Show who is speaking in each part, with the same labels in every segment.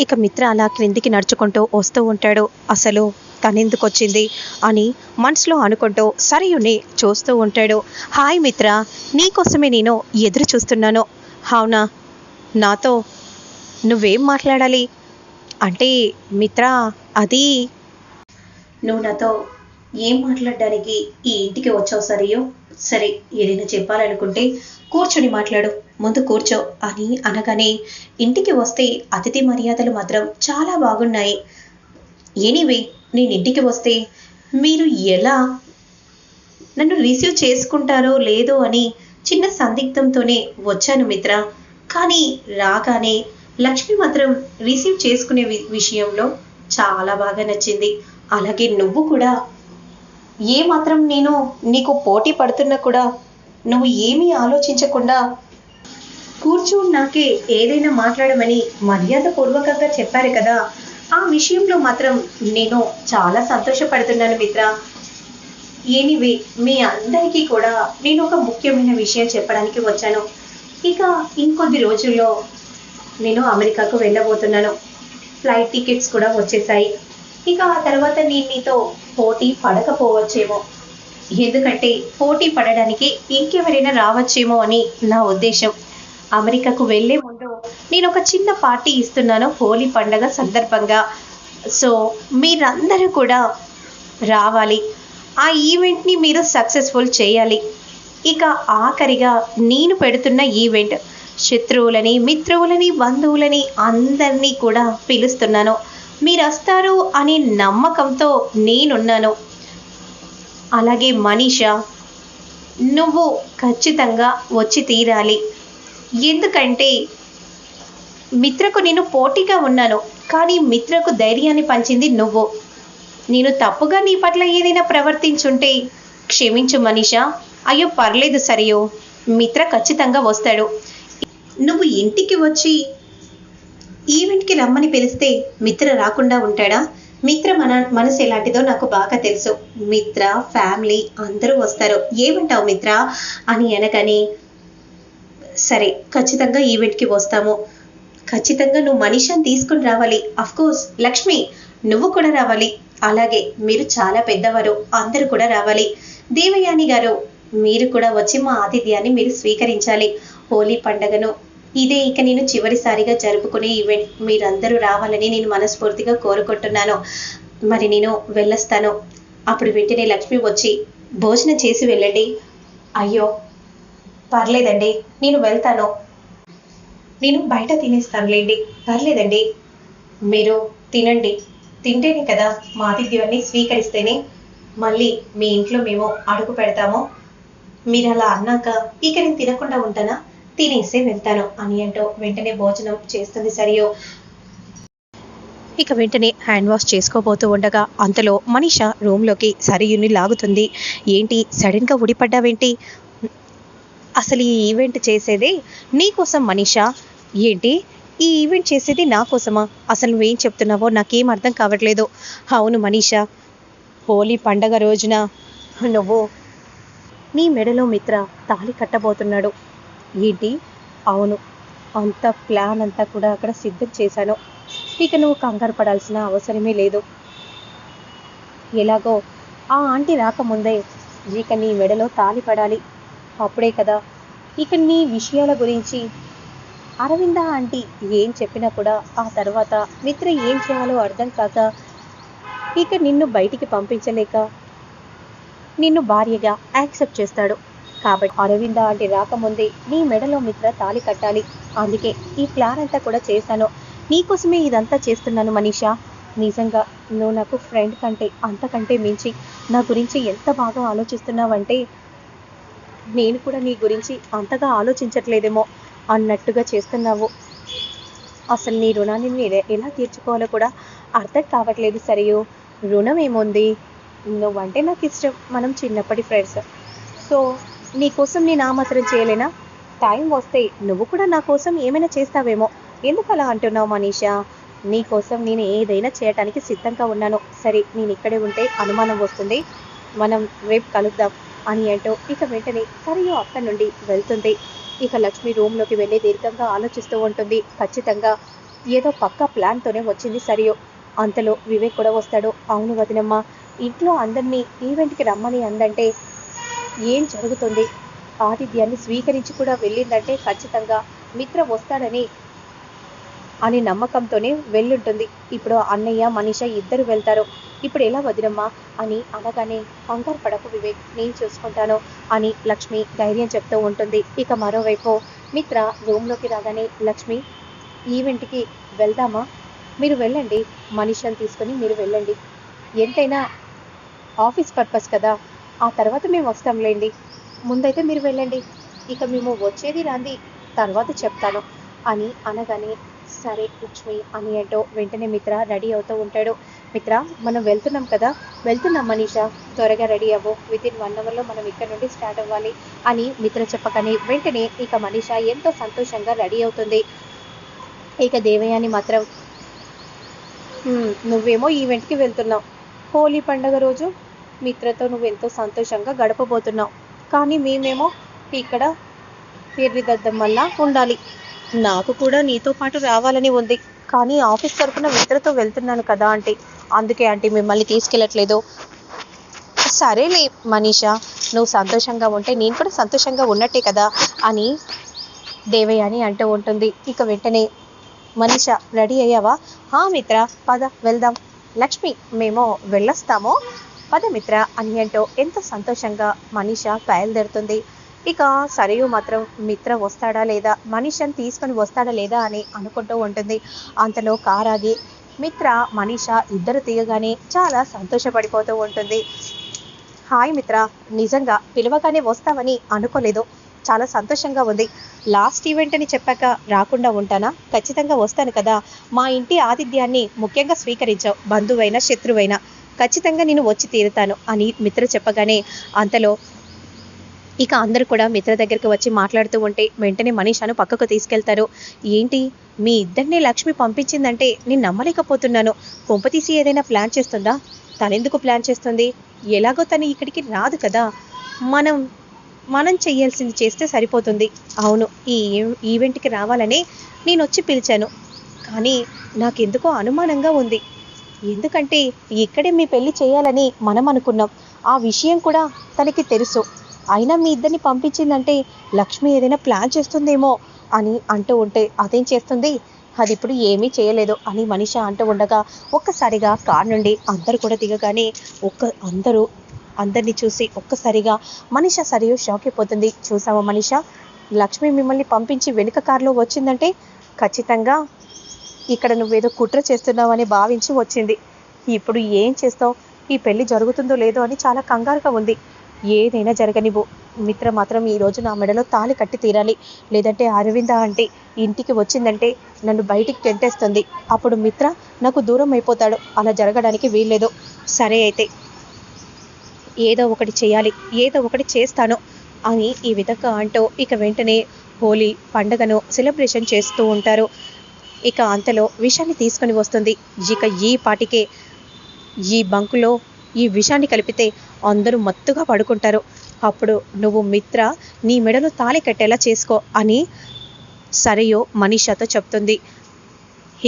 Speaker 1: ఇక మిత్ర అలా క్రిందికి నడుచుకుంటూ వస్తూ ఉంటాడు. అసలు తనెందుకొచ్చింది అని మనసులో అనుకుంటూ సరయుని చూస్తూ ఉంటాడు. హాయ్ మిత్ర, నీకోసమే నేను ఎదురు చూస్తున్నాను. అవునా, నాతో నువ్వేం మాట్లాడాలి అంటే మిత్ర, అది నువ్వు నాతో ఏం మాట్లాడడానికి ఈ ఇంటికి వచ్చావు సరియో? సరే, ఏదైనా చెప్పాలనుకుంటే కూర్చొని మాట్లాడు, ముందు కూర్చో అని అనగానే ఇంటికి వస్తే అతిథి మర్యాదలు మాత్రం చాలా బాగున్నాయి. ఎనీవే, నేను ఇంటికి వస్తే మీరు ఎలా నన్ను రిసీవ్ చేసుకుంటారో లేదో అని చిన్న సందిగ్ధంతోనే వచ్చాను మిత్ర. కానీ రాగానే లక్ష్మి మాత్రం రిసీవ్ చేసుకునే విషయంలో చాలా బాగా నచ్చింది. అలాగే నువ్వు కూడా ఏ మాత్రం నేను నీకు పోటీ పడుతున్నా కూడా నువ్వు ఏమీ ఆలోచించకుండా కూర్చున్నాకే ఏదైనా మాట్లాడమని మర్యాదపూర్వకంగా చెప్పారు కదా, ఆ విషయంలో మాత్రం నేను చాలా సంతోషపడుతున్నాను మిత్ర. ఎనీవే, మీ అందరికీ కూడా నేను ఒక ముఖ్యమైన విషయం చెప్పడానికి వచ్చాను. ఇక ఇంకొద్ది రోజుల్లో నేను అమెరికాకు వెళ్ళబోతున్నాను. ఫ్లైట్ టికెట్స్ కూడా వచ్చేసాయి. ఇక ఆ తర్వాత నేను నీతో పోటీ పడకపోవచ్చేమో, ఎందుకంటే పోటీ పడడానికి ఇంకెవరైనా రావచ్చేమో అని నా ఉద్దేశం. అమెరికాకు వెళ్ళే ముందు నేను ఒక చిన్న పార్టీ ఇస్తున్నాను హోలీ పండగ సందర్భంగా. సో మీరందరూ కూడా రావాలి, ఆ ఈవెంట్ని మీరు సక్సెస్ఫుల్ చేయాలి. ఇక ఆఖరిగా నేను పెడుతున్న ఈవెంట్, శత్రువులని మిత్రువులని బంధువులని అందరినీ కూడా పిలుస్తున్నాను. మీరు వస్తారు అనే నమ్మకంతో నేనున్నాను. అలాగే మనీషా, నువ్వు ఖచ్చితంగా వచ్చి తీరాలి. ఎందుకంటే మిత్రకు నేను పోటీగా ఉన్నాను, కానీ మిత్రకు ధైర్యాన్ని పంచింది నువ్వు. నేను తప్పుగా నీ పట్ల ఏదైనా ప్రవర్తించుంటే క్షమించు మనీషా. అయ్యో పర్లేదు సరియో, మిత్ర ఖచ్చితంగా వస్తాడు. నువ్వు ఇంటికి వచ్చి ఈవెంట్కి రమ్మని పిలిస్తే మిత్ర రాకుండా ఉంటాడా? మిత్ర మనసు ఎలాంటిదో నాకు బాగా తెలుసు. మిత్ర ఫ్యామిలీ అందరూ వస్తారు, ఏమంటావు మిత్ర అని అనగానే సరే, ఖచ్చితంగా ఈవెంట్కి వస్తాము. ఖచ్చితంగా నువ్వు మనీషాని తీసుకుని రావాలి. కోర్స్ లక్ష్మి, నువ్వు కూడా రావాలి. అలాగే మీరు చాలా పెద్దవారు, అందరూ కూడా రావాలి. దేవయాని గారు, మీరు కూడా వచ్చి మా ఆతిథ్యాన్ని మీరు స్వీకరించాలి. హోలీ పండుగను ఇదే ఇక నేను చివరిసారిగా జరుపుకునే ఈవెంట్, మీరందరూ రావాలని నేను మనస్ఫూర్తిగా కోరుకుంటున్నాను. మరి నేను వెళ్ళొస్తాను. అప్పుడు వెంటనే లక్ష్మి వచ్చి భోజనం చేసి వెళ్ళండి. అయ్యో పర్లేదండి, నేను వెళ్తాను, నేను బయట తినేస్తానులేండి, పర్లేదండి. మీరు తినండి, తింటేనే కదా మా ఆతిథ్యాన్ని స్వీకరిస్తేనే మళ్ళీ మీ ఇంట్లో మేము అడుగు పెడతాము. మీరు అలా అన్నాక ఇక నేను తినకుండా ఉంటానా? తినేసే వెళ్తాను అని అంటూ వెంటనే భోజనం చేస్తుంది సరియో. ఇక వెంటనే హ్యాండ్ వాష్ చేసుకోబోతూ ఉండగా అంతలో మనీషా రూమ్లోకి సరియుని లాగుతుంది. ఏంటి సడన్గా ఉడిపడ్డావేంటి? అసలు ఈ ఈవెంట్ చేసేదే నీకోసం మనీషా. ఏంటి ఈ ఈవెంట్ చేసేది నా కోసమా? అసలు నువ్వేం చెప్తున్నావో నాకేం అర్థం కావట్లేదు. అవును మనీషా, హోలీ పండగ రోజున నువ్వు నీ మెడలో మిత్ర తాళి కట్టబోతున్నాడు. ఏంటి? అవును, అంత ప్లాన్ అంతా కూడా అక్కడ సిద్ధం చేశాను. ఇక నువ్వు కంగారు పడాల్సిన అవసరమే లేదు. ఎలాగో ఆ ఆంటీ రాకముందే ఇక నీ మెడలో తాళి పడాలి. అప్పుడే కదా ఇక నీ విషయాల గురించి అరవింద ఆంటీ ఏం చెప్పినా కూడా ఆ తర్వాత మిత్ర ఏం చేయాలో అర్థం కాక ఇక నిన్ను బయటికి పంపించలేక నిన్ను భార్యగా యాక్సెప్ట్ చేస్తాడు. కాబట్టి అరవింద ఆంటీ రాకముందే నీ మెడలో మిత్ర తాళి కట్టాలి. అందుకే ఈ ప్లాన్ అంతా కూడా చేశాను. నీకోసమే ఇదంతా చేస్తున్నాను మనీషా. నిజంగా నువ్వు నాకు ఫ్రెండ్ కంటే అంతకంటే మించి నా గురించి ఎంత బాగా ఆలోచిస్తున్నావంటే నేను కూడా నీ గురించి అంతగా ఆలోచించట్లేదేమో అన్నట్టుగా చేస్తున్నావు. అసలు నీ రుణాన్ని నేను ఎలా తీర్చుకోవాలో కూడా అర్థం కావట్లేదు సరియు. రుణం ఏముంది, నువ్వంటే నాకు ఇష్టం, మనం చిన్నప్పటి ఫ్రెండ్స్. సో నీకోసం నేను ఆ మాత్రం చేయలేనా? టైం వస్తే నువ్వు కూడా నా కోసం ఏమైనా చేస్తావేమో. ఎందుకు అలా అంటున్నావు మనీషా? నీకోసం నేను ఏదైనా చేయటానికి సిద్ధంగా ఉన్నాను. సరే, నేను ఇక్కడే ఉంటే అనుమానం వస్తుంది, మనం రేపు కలుద్దాం అని అంటూ ఇక వెంటనే సరియు అక్కడి నుండి వెళ్తుంది. ఇక లక్ష్మి రూమ్లోకి వెళ్ళి దీర్ఘంగా ఆలోచిస్తూ ఉంటుంది. ఖచ్చితంగా ఏదో పక్కా ప్లాన్తోనే వచ్చింది సరియు. అంతలో వివేక్ కూడా వస్తాడు. అవును వదినమ్మ, ఇంట్లో అందరినీ ఈవెంట్కి రమ్మని అందంటే ఏం జరుగుతుంది? ఆతిథ్యాన్ని స్వీకరించి కూడా వెళ్ళిందంటే ఖచ్చితంగా మిత్ర వస్తాడని అని నమ్మకంతోనే వెళ్ళుంటుంది. ఇప్పుడు అన్నయ్య మనీష ఇద్దరు వెళ్తారు. ఇప్పుడు ఎలా వదినమ్మా అని అనగానే కంగారు పడకు వివేక్, నేను చూసుకుంటాను అని లక్ష్మి ధైర్యం చెప్తూ ఉంటుంది. ఇక మరోవైపు మిత్ర రూమ్లోకి రాగానే లక్ష్మి, ఈవెంట్కి వెళ్దామా? మీరు వెళ్ళండి, మనీషని తీసుకొని మీరు వెళ్ళండి. ఎంతైనా ఆఫీస్ పర్పస్ కదా, ఆ తర్వాత మేము వస్తాంలేండి. ముందైతే మీరు వెళ్ళండి, ఇక మేము వచ్చేది రాంది తర్వాత చెప్తాను అని అనగానే సరే లక్ష్మి అని అంటూ వెంటనే మిత్ర రెడీ అవుతూ ఉంటాడు. మిత్ర, మనం వెళ్తున్నాం కదా, వెళ్తున్నాం మనీష, త్వరగా రెడీ అవ్వు, వితిన్ 1 అవర్లో మనం ఇక్కడ నుండి స్టార్ట్ అవ్వాలి అని మిత్ర చెప్పగానే వెంటనే ఇక మనీష ఎంతో సంతోషంగా రెడీ అవుతుంది. ఇక దేవయాని మాత్రం నువ్వేమో ఈవెంట్కి వెళ్తున్నావు, హోలీ పండగ రోజు మిత్రతో నువ్వు ఎంతో సంతోషంగా గడపబోతున్నావు, కానీ మేమేమో ఇక్కడ ఎర్రిదద్దమ్మల్లా ఉండాలి. నాకు కూడా నీతో పాటు రావాలని ఉంది, కానీ ఆఫీస్ తరఫున మిత్రతో వెళ్తున్నాను కదా ఆంటీ, అందుకే ఆంటీ మిమ్మల్ని తీసుకెళ్ళట్లేదు. సరేలే మనీషా, నువ్వు సంతోషంగా ఉంటే నేను కూడా సంతోషంగా ఉన్నట్టే కదా అని దేవయాని అంటూ ఉంటుంది. ఇక వెంటనే మనీష, రెడీ అయ్యావా? మిత్ర, పద వెళ్దాం. లక్ష్మి, మేము వెళ్ళొస్తాము, పద మిత్ర అని అంటూ ఎంతో సంతోషంగా మనీష బయలుదేరుతుంది. ఇక సరియు మాత్రం మిత్ర వస్తాడా లేదా, మనీషని తీసుకొని వస్తాడా లేదా అని అనుకుంటూ ఉంటుంది. అంతలో కారాగి మిత్ర మనీష ఇద్దరు తీయగానే చాలా సంతోషపడిపోతూ ఉంటుంది. హాయ్ మిత్ర, నిజంగా పిలవగానే వస్తావని అనుకోలేదు, చాలా సంతోషంగా ఉంది. లాస్ట్ ఈవెంట్ అని చెప్పాక రాకుండా ఉంటానా? ఖచ్చితంగా వస్తాను కదా, మా ఇంటి ఆతిథ్యాన్ని ముఖ్యంగా స్వీకరించావు, బంధువైనా శత్రువైనా ఖచ్చితంగా నేను వచ్చి తీరుతాను అని మిత్ర చెప్పగానే అంతలో ఇక అందరూ కూడా మిత్ర దగ్గరికి వచ్చి మాట్లాడుతూ ఉంటే వెంటనే మనీషాను పక్కకు తీసుకెళ్తారు. ఏంటి, మీ ఇద్దరిని లక్ష్మి పంపించిందంటే నేను నమ్మలేకపోతున్నాను. కొంపతీసి ఏదైనా ప్లాన్ చేస్తుందా? తనెందుకు ప్లాన్ చేస్తుంది? ఎలాగో తను ఇక్కడికి రాదు కదా, మనం చెయ్యాల్సింది చేస్తే సరిపోతుంది. అవును, ఈ ఈవెంట్కి రావాలని నేను వచ్చి పిలిచాను, కానీ నాకెందుకో అనుమానంగా ఉంది. ఎందుకంటే ఇక్కడే మీ పెళ్లి చేయాలని మనం అనుకున్నాం, ఆ విషయం కూడా తనకి తెలుసు. అయినా మీ ఇద్దరిని పంపించిందంటే లక్ష్మి ఏదైనా ప్లాన్ చేస్తుందేమో అని అంటూ ఉంటే అదేం చేస్తుంది, అది ఇప్పుడు ఏమీ చేయలేదు అని మనీష అంటూ ఉండగా ఒక్కసారిగా కార్ నుండి అందరు కూడా దిగగానే అందరినీ చూసి ఒక్కసారిగా మనీష సరియు షాక్ అయిపోతుంది. చూసావా మనీష, లక్ష్మి మిమ్మల్ని పంపించి వెనుక కారులో వచ్చిందంటే ఖచ్చితంగా ఇక్కడ నువ్వేదో కుట్ర చేస్తున్నావని భావించి వచ్చింది. ఇప్పుడు ఏం చేస్తావు? ఈ పెళ్లి జరుగుతుందో లేదో అని చాలా కంగారుగా ఉంది. ఏదైనా జరగనివ్వు, మిత్ర మాత్రం ఈరోజు నా మెడలో తాళి కట్టి తీరాలి, లేదంటే అరవింద అంటే ఇంటికి వచ్చిందంటే నన్ను బయటికి గెంటేస్తుంది. అప్పుడు మిత్ర నాకు దూరం అయిపోతాడు, అలా జరగడానికి వీల్లేదు. సరే అయితే ఏదో ఒకటి చేయాలి, ఏదో ఒకటి చేస్తాను అని ఈ విధంగా అంటూ ఇక వెంటనే హోలీ పండుగను సెలబ్రేషన్ చేస్తూ ఉంటారు. ఇక అంతలో విషాన్ని తీసుకొని వస్తుంది. ఇక ఈ పాటికే ఈ బంకులో ఈ విషాన్ని కలిపితే అందరూ మత్తుగా పడుకుంటారు. అప్పుడు నువ్వు మిత్ర నీ మెడలో తాళి కట్టేలా చేసుకో అని సరియు మనీషాతో చెప్తుంది.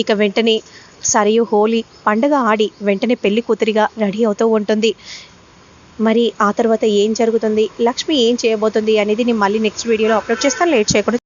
Speaker 1: ఇక వెంటనే సరియు హోలీ పండుగ ఆడి వెంటనే పెళ్లి కూతురిగా రెడీ అవుతూ ఉంటుంది. మరి ఆ తర్వాత ఏం జరుగుతుంది, లక్ష్మి ఏం చేయబోతుంది అనేది నేను మళ్ళీ నెక్స్ట్ వీడియోలో అప్లోడ్ చేస్తాను. లేట్ చేయకుండా